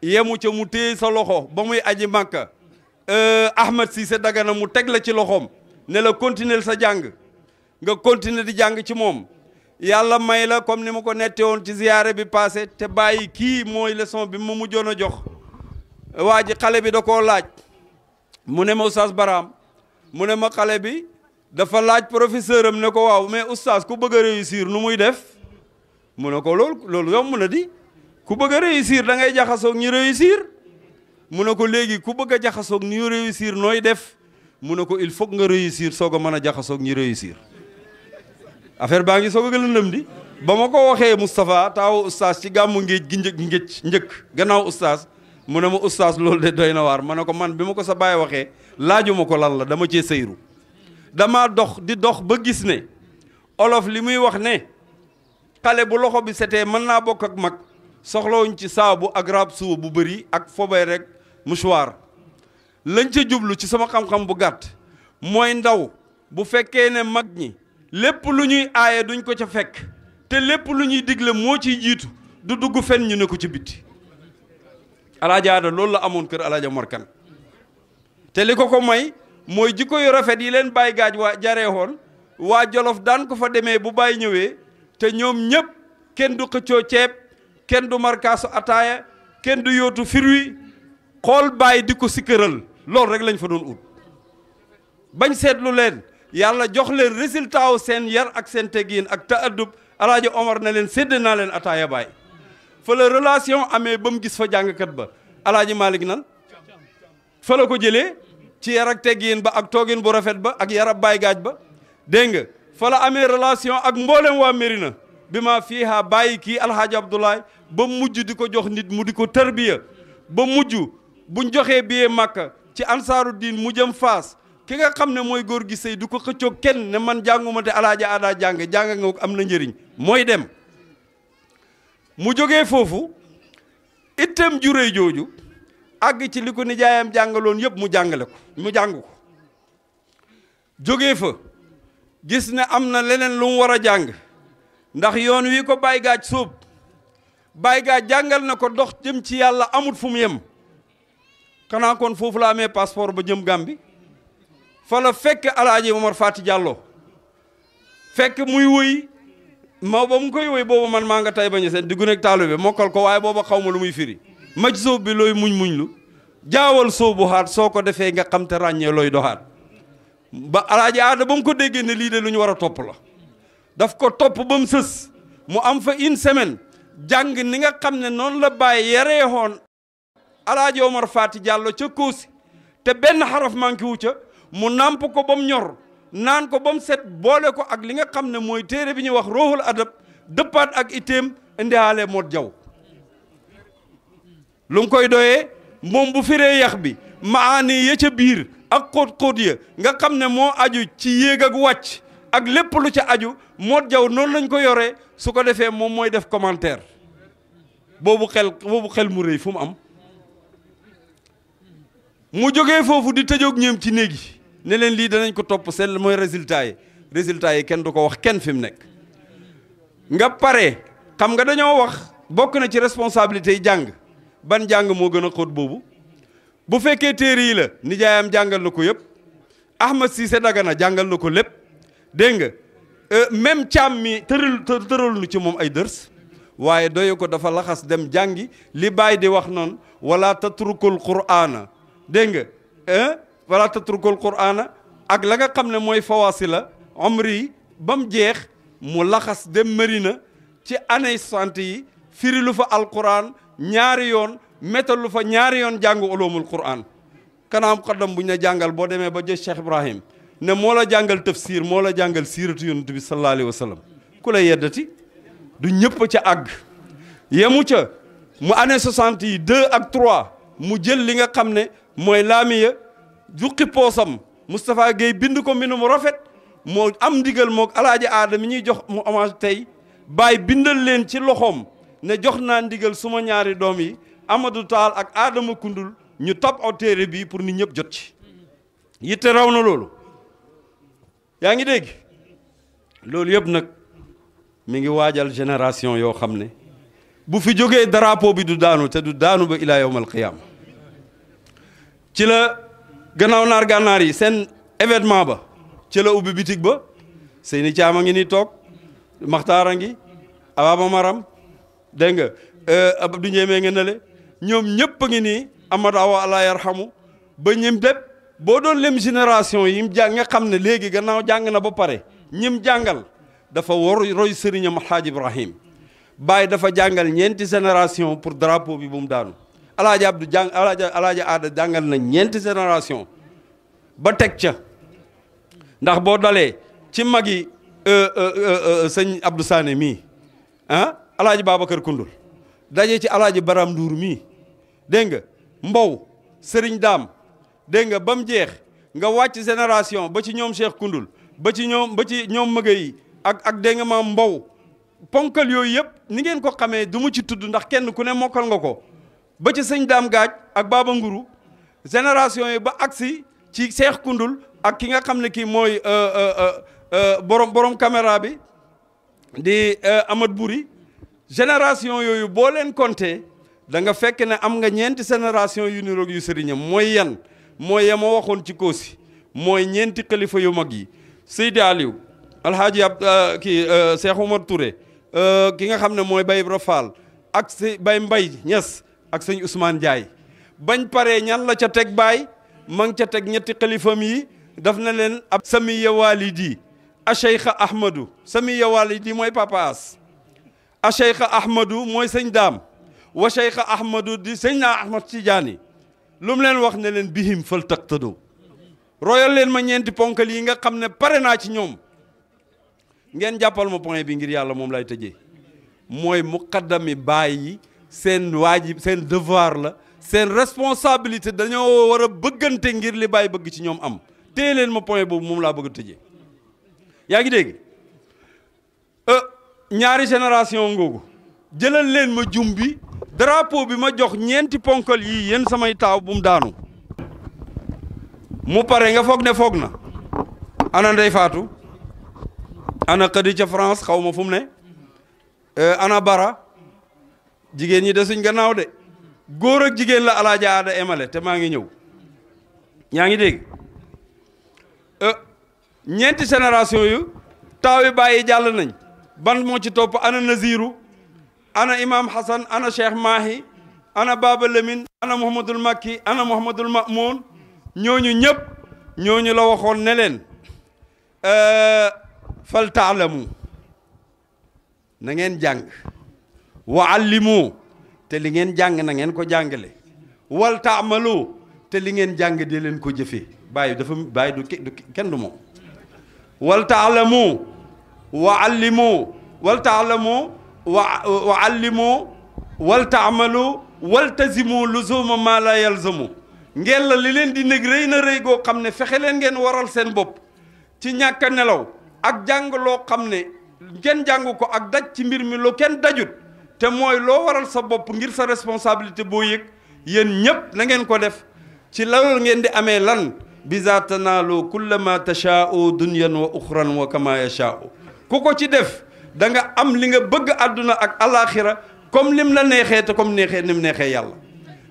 S1: yemu ca mu téye sa loxo ba muy aji màkka Ahmed Cissé Dagana mu teg la ci loxoom ne la continuer sa jàng nga continuer di jàng ci moom yàlla may la comme ni ma ko nette woon ci ziyaare bi passé te bàyyi kii mooy leçon bi ma mujjoon a jox waa ji xale bi da koo laaj mu ne ma oustaz Baram mu ne ma xale bi dafa laaj professeur am ne ko waaw mais oustaz ku bëgg a réussir nu muy def mu ne ko loolu yomb na di ku bëgg a réussir da ngay jaxasoog ñi réussir mu ne ko léegi ku bëgg a jaxasoog ñi réussir nooy def mu ne ko il faut nga réussir soog a mën a jaxasoog ñi réussir affaire baa ngi soog a lëndëm di ba ma ko waxee Moustapha taawu oustaz ci gàmmu ngéej gi njëkk gannaaw oustaz mu ne ma oustaz loolu de doy na waar ma ne ko man bi ma ko sa baay waxee laajuma ko lan la dama cee sëyru dama dox di dox ba gis ne olof li muy wax ne xale bu loxo bi setee mën naa bokk ak mag soxlawuñ ci saabu ak rab suba bu bëri ak fobay rek mouchoir lañ ca jublu ci sama xam-xam bu gàtt mooy ndaw bu fekkee ne mag ñi lépp lu ñuy aaye duñ ko ca fekk te lépp lu ñuy digle moo ciy jiitu du dugg fen ñu ne ko ci bitti alaaji Aada loolu la amoon kër alaaji Omar Kan te li ko may mooy jikko yu rafet yi leen bàyyi gaaj waa jaree woon waa Jolof daan ko fa demee bu bàyyi ñëwee te ñoom ñëpp kenn du xëccoo ceeb kenn du markaasu ataaya kenn du yootu firwi xool bàyyi di ko sikkëral loolu rek lañ fa doon ut bañ seetlu leen yàlla jox leen résultat wu seen yar ak seen teggiin ak ta'addub alaaji Omar ne leen sédd naa leen ataaya baay fa la relation amee ba mu gis fa jàngkat ba alaaji Malick nan fa la ko jëlee ci yar ak teggiin ba ak toogin bu rafet ba ak yarab baay gaaj ba dégg nga fa la amee relation ak mboolem waa Mérina bi ma fiiha bàyyi kii alhaaji Abdoulaye ba mujj di ko jox nit mu di ko tarbiya ba mujj buñ joxee billet Makka ci ansaaru diin mu jëm Faas ki nga xam ne mooy góor gi sëy du ko xëccoog kenn ne man jànguma te alaaji Aada jàng nga am na njëriñ mooy dem mu jógee foofu itam juréy jooju àgg ci li ko nijaayam jàngaloon yëpp mu jàng ko jógee fa gis ne am na leneen lu mu war a jàng ndax yoon wi ko Baye Gaaj sóob Baye Gaaj jàngal na ko dox jëm ci yàlla amut fu mu yem xanaa kon foofu la amee passeport ba jëm Gàmbi fa la fekk alaaji Omar Fati Diallo fekk muy wëy ma ba mu koy wëy boobu man maa nga tay bañu seen diggu nekk taalibe mokkal ko waaye booba xaw ma lu muy firi maj sóob bi looy muñ lu jaawal soobu xaat soo ko defee nga xam te ràññee looy doxaat ba alaaji Aada ba mu ko déggee ne lii de lu ñu war a topp la daf ko topp ba mu sës mu am fa une semaine jàng ni nga xam ne noonu la bàyyi yaree woon alaaji Omar Fati Diallo ca Koosi te benn xaraf manqué wu ca mu nàmp ko ba mu ñor naan ko ba mu set boole ko ak li nga xam ne mooy téere bi ñuy wax Ruuhul Adab dëppaat ak itteem indihaale Mod Jaw lu mu koy doyee moom bu firee yax bi maani ya ca biir ak xóot-xóot ya nga xam ne moo aju ci yéeg ak wàcc ak lépp lu ca aju Mod Jaw noonu lañ ko yoree su ko defee moom mooy def commentaire boobu xel mu rëy fu mu am mu jógee foofu di tëjoog ñoom ci néeg yi ne leen lii danañ ko topp seen mooy résultat yi kenn du ko wax kenn fi mu nekk nga pare xam nga dañoo wax bokk na ci responsabilité yi jàng ban jàng moo gën a xóot boobu bu fekkee téere yi la nijaayam jàngal na ko yëpp Ahmed Cissé Dagana jàngal na ko lépp dégg nga même Thiam mi tëral nu ci moom ay dërs waaye doyu ko dafa laxas dem jàngi li Baay di wax noonu wala tatrukul qur'ana dégg nga wala tatrukul qur'ana ak la nga xam ne mooy fawaasi la omri ba mu jeex mu laxas dem Marina ci année 60 yi firi lu fa alquran ñaari yoon métal lu fa ñaari yoon jàngu ulumul quran kanaam xaddam bu ñu ne jàngal boo demee ba jë Cheikh Ibrahim ne moo la jàngal tafsir moo la jàngal siiratu yonent bi sallallahu alayhi wa sallam ku la yeddati du ñëpp ca àgg yemu ca mu année 60 yi 2 ak 3 mu jël li nga xam ne mooy laamiya juqi poosam Moustapha Guèye bind ko mbind mu rafet moo am ndigal moog alaaji aada mi ñuy jox mu hommage tey Baay bindal leen ci loxoom ne jox naa ndigal suma ñaari doom yi Amadou Taal ak Adama Kundul ñu topp aw téere bii pour nit ñëpp jot ci yitte raw na loolu yaa ngi dégg loolu yëpp nag mi ngi waajal génération yoo xam ne bu fi jógee drapeau bi du daanu te du daanu ba ilaa yawmal qiyaama ci la gannaaw naar gànnaar yi seen événement ba ci la ubbi bitig ba Seyni Caam a ngi ni toog Maxtaar a ngi Ababa Maram dégg nga Abdou Ndiémé nga nele ñoom ñëpp a ngi nii Amadou Awa Allah yarhamu ba ñim lépp boo doon lem génération yi nga xam ne léegi gannaaw jàng na ba pare ñim jàngal dafa roy sëriñam Alhaaj Ibrahim Baay dafa jàngal ñeenti génération pour drapeau bi bu mu daanu alaaji Abdou alaaji Aada jàngal na ñeenti génération ba teg ca ndax boo dalee ci magi sëñ Abdou Sané mii alaaji Babacar Koundoul daje ci alaaji Baram Ndour mii dégg nga Mbow Sëriñ Daam dégg nga ba mu jeex nga wàcc génération ba ci ñoom Cheikh Koundoul ba ci ñoom mëga yi ak dégg nga maam Mbow ponkal yooyu yëpp ni ngeen ko xamee du mu ci tudd ndax kenn ku ne mokkal nga ko ba ci sëñ Daam Gaaj ak Baba Nguru génération yi ba agsi ci Cheikh Koundoul ak ki nga xam ne kii mooy borom caméra bi di Amad Bouri génération yooyu boo leen compté da nga fekk ne am nga ñeenti génération yu niroog yu sëriñam mooy yan mooy ya ma waxoon ci Koosi mooy ñeenti xalifa yu mag yi Seydi Aliou alhaaji Cheikh Oumar Touré ki nga xam ne mooy Baye Ibra Fall ak si Baye Mbay Ñas ak sëñ Ousmane Ndiaye bañ paree ñan la ca teg Baay ma ngi ca teg ñetti xalifam yi daf na leen ab Samiya Walidi a Cheikh Ahmadou Samiya Walidi mooy Papa As a Cheikh Ahmadou mooy sëñ Daam wa Cheikh Ahmadou di sëñ naa Ahmad Tidiane lu mu leen wax ne leen bihim fal taqtado royal leen ma ñeenti ponkal yi nga xam ne pare naa ci ñoom ngeen jàppal ma point bi ngir yàlla moom lay tëjee mooy muqaddami Baay yi seen waajib seen devoir la seen responsabilité dañoo war a bëggante ngir li Baay bëgg ci ñoom am téye leen ma point boobu moom laa bëgg a tëjee yaa ngi dégg ñaari génération ngoogu jëlal leen ma jum bi drapeau bi ma jox ñeenti ponkal yii yéen samay taaw bu mu daanu mu pare nga foog ne foog na ana Ndey Faatu ana Xadi ca France xaw ma fu mu ne ana Bara jigéen ñi de suñ gannaaw de góor ak jigéen la alaaji Aada emale te maa ngi ñëw yaa ngi dégg ñeenti génération yu taaw yi bàyyi jàll nañ ban moo ci topp ana Naziru ana Imam Hassan ana Cheikh Mahi ana Baba Lamine ana Mouhamadul Makki ana Mouhamadul Mamoun ñooñu ñëpp ñooñu la waxoon ne leen fal taalamu na ngeen jàng wa allimu te li ngeen jàng na ngeen ko jàngale wal taamalu te li ngeen jàng di leen ko jëfee bàyyi dafa bàyyi du kenn du moom wal taalamu wa allimu wal taalamu wa allimu wal taamalu waltazimu luzuma ma la yalzamu ngeen la li leen di nekk rëy na rëy goo xam ne fexe leen ngeen waral seen bopp ci ñàkk a nelaw ak jàng loo xam ne kenn jàng ko ak daj ci mbir mi lu kenn dajut te mooy loo waral sa bopp ngir sa responsabilité boo yëg yéen ñépp na ngeen ko def ci loolu ngeen di amee lan biza tanaalu kulla ma tashaa'u dunyan wa uxran wa kama yashaa'u ku ko ci def da nga am li nga bëgg àdduna ak alaxira comme lim la neexee te comme neexee ni mu neexee yàlla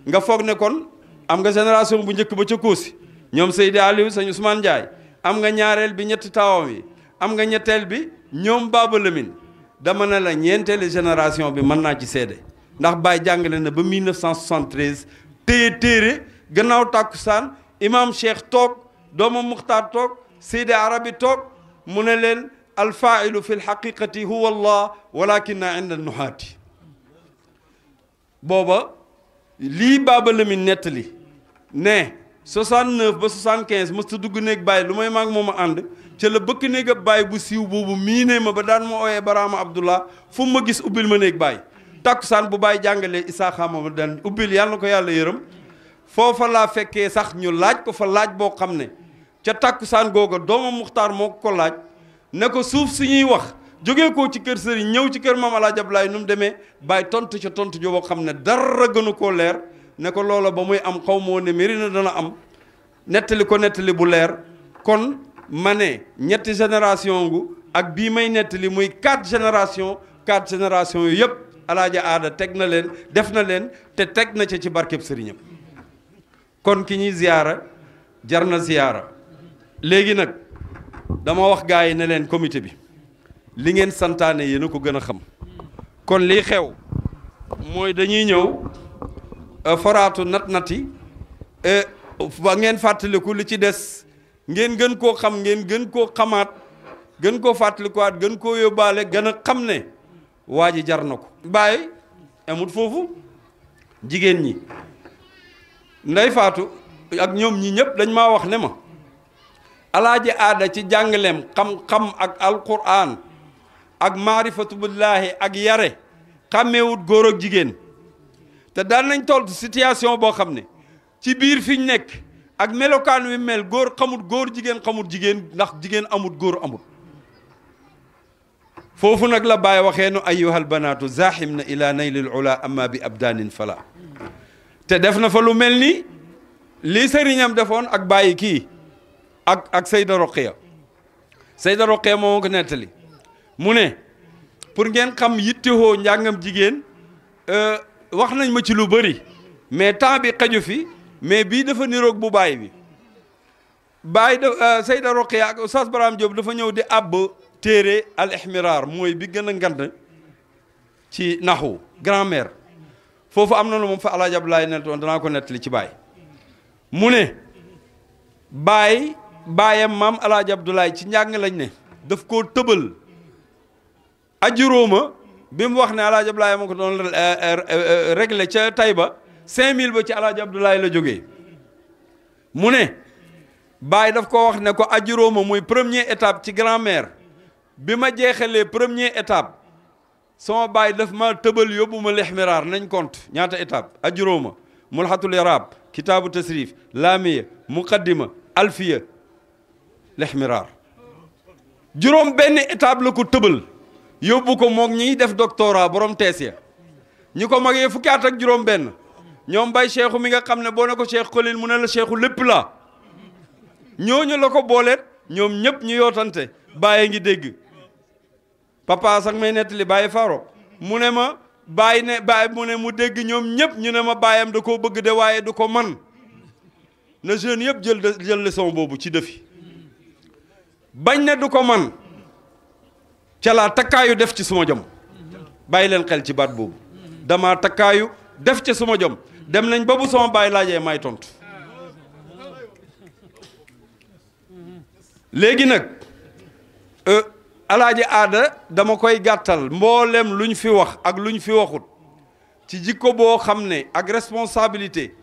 S1: nga foog ne kon am nga génération bu njëkk ba ca Koosi ñoom Seydi Aliou sëñ Ousmane Ndiaye am nga ñaareel bi ñetti taawam yi am nga ñetteel bi ñoom Baba Lamine dama ne la ñeenteeli génération bi mën naa ci seede ndax Baye jàngale na ba 1973 téere gannaaw tàkkusaan imam Cheikh toog doomam Muxtaar toog Seydi Arabi toog mu ne leen alfailu fi lxaqiqati huwa allah walakina inda nuhaati booba lii Baba Lamine nettali ne 69 ba 75 mësta dugg néeg Baye lu may maag moom a ànd ca la bëkk néeg ab Baye bu siiw boobu miinee ma ba daan ma ooyee Baraama Abdullah fu ma gis ubbil ma néeg Baye takkusaan bu Baye jàngalee Isaaxa ma daan ubbil yàlla na ko yàlla yërëm foofa laa fekkee sax ñu laaj ko fa laaj boo xam ne ca takkusaan googa doomam Muxtaar moo ko laaj ne ko suuf si ñuy wax jógee koo ci kër sëriñ ñëw ci kër maam Alaaji Ablaay nu mu demee Baye tontu ca tontu jo boo xam ne dara gënu koo leer ne ko loola ba muy am xaw moo ne mari na dana am nettali ko nettali bu leer kon ma ne ñetti génération gu ak bii may nettali muy 4 génération yu yëpp Alaaji Aada teg na leen def na leen te teg na ca ci barkeb sëriñam kon ki ñuy ziyaara jar na ziyaara léegi nag dama wax gars yi ne leen comité bi li ngeen santaane yéen a ko gën a xam kon lii xew mooy dañuy ñëw foraatu nat-nati ba ngeen fàttaliku li ci des ngeen gën koo xam ngeen gën koo xamaat gën koo fàttalikuwaat gën koo yóbbaale gën a xam ne waa ji jar na ko bàyyi amut foofu jigéen ñi nday faatu ak ñoom ñi ñëpp dañ maa wax ne ma Alaaji Aada ci jàngaleem xam-xam ak alquran ak maarifatu billaahi ak yare xàmmeewut góor ak jigéen te daan nañ toll situation boo xam ne ci biir fi ñu nekk ak melokaan wi mel góor xamut góor jigéen xamut jigéen ndax jigéen amut góor amut foofu nag la Baay waxee nu ayyuhal banaatu zaaxim na ila naylil ula amma bi abdaanin fala te def na fa lu mel ni lii sëriñam defoon ak bàyyi kii ak Seyda Roqiya moo ko nettali mu ne pour ngeen xam yittewoo njàngam jigéen wax nañ ma ci lu bëri mais temps bi xaju fi mais bii dafa niroog bu baay bi baay da Seyda Roqiya ak Oustaz Barham Diop dafa ñëw di àbb téere al ihmiraar mooy bi gën a ngand ci naxu grammaire foofu am na lu moom fa Alaaji Abdoulaye nettoon danaa ko nettali ci baay mu ne baayam maam Alaaji Abdoulaye ci njàng lañ ne daf koo tëbal ajuróoma bi mu wax ne Alaaji Abdoulaye ma ko doon réglé ca Taïba 5000 ba ci Alaaji Abdoulaye la jógee mu ne baay daf ko wax ne ko ajuróoma muy première étape ci grammaire bi ma jeexalee première étape sama baay daf ma tëbal yóbbu ma lixmiraar nañ compte ñaata étape ajuróoma mulhatul irab kitaabu tasrif laamiya muqaddima alfiya lixmiraar juróom benn étape la ko tëbal yóbbu ko moog ñiy def doctorat borom tees ya ñi ko magee fukki at ak juróom benn ñoom bay cheikhu mi nga xam ne boo ne ko cheikh xolil mu ne la cheikhu lépp la ñooñu la ko booleet ñoom ñëpp ñu yootante bàyyi ngi dégg papa sax may nettali bàyyi faro mu ne ma bàyyi ne bàyyi mu ne mu dégg ñoom ñëpp ñu ne ma bàyyam da koo bëgg de waaye du ko man na jeunes yëpp jël leçon boobu ci defi bañ ne du ko man ca laa takkaayu def ci suma jom bàyyi leen xel ci baat boobu dama takkaayu def ci suma jom dem nañ ba bu sama bàyyi laajee may tontu léegi nag Alaaji Aada dama koy gàttal mboolem luñ fi wax ak luñ fi waxut ci jikko boo xam ne ak responsabilité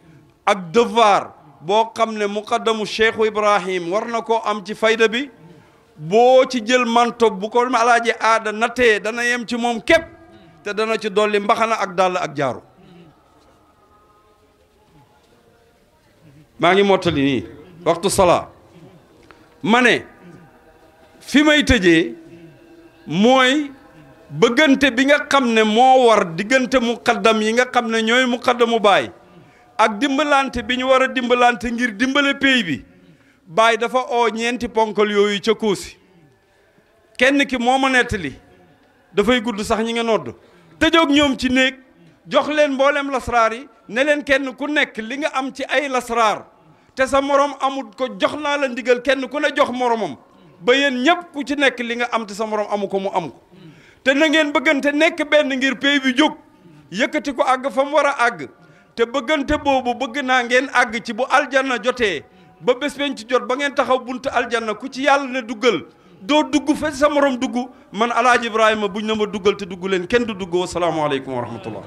S1: ak devoir boo xam ne muqaddamu Cheikhu Ibrahim war na koo am ci fayda bi boo ci jël manto bu ko Alaaji Aada nattee dana yem ci moom képp te dana ci dolli mbaxana ak dàll ak jaaru maa ngi mottali nii waxtu salaa ma ne fi may tëjee mooy bëggante bi nga xam ne moo war diggante muqaddam yi nga xam ne ñooy muqaddamu baay ak dimbalante bi ñu war a dimbalante ngir dimbale pays bi baay dafa oo ñeenti ponkal yooyu ca Koosi kenn ki moo ma nettali dafay gudd sax ñi nga nodd tëjoog ñoom ci néeg jox leen mboolem lasraar yi ne leen kenn ku nekk li nga am ci ay lasraar te sa morom amul ko jox naa la ndigal kenn ku ne jox moromam ba yéen ñëpp ku ci nekk li nga am te sa morom amu ko mu am ko te na ngeen bëggante nekk benn ngir pays bi jóg yëkkati ko àgg fa mu war a àgg te bëggante boobu bëgg naa ngeen àgg ci bu aljanna jotee ba bés bañ ci jot ba ngeen taxaw buntu aljanna ku ci yàlla ne duggal doo dugg fa sa morom dugg man Alaaji Ibrahima buñ na ma duggal te dugg leen kenn du dugg wa salaamu aleykum wa rahmatullah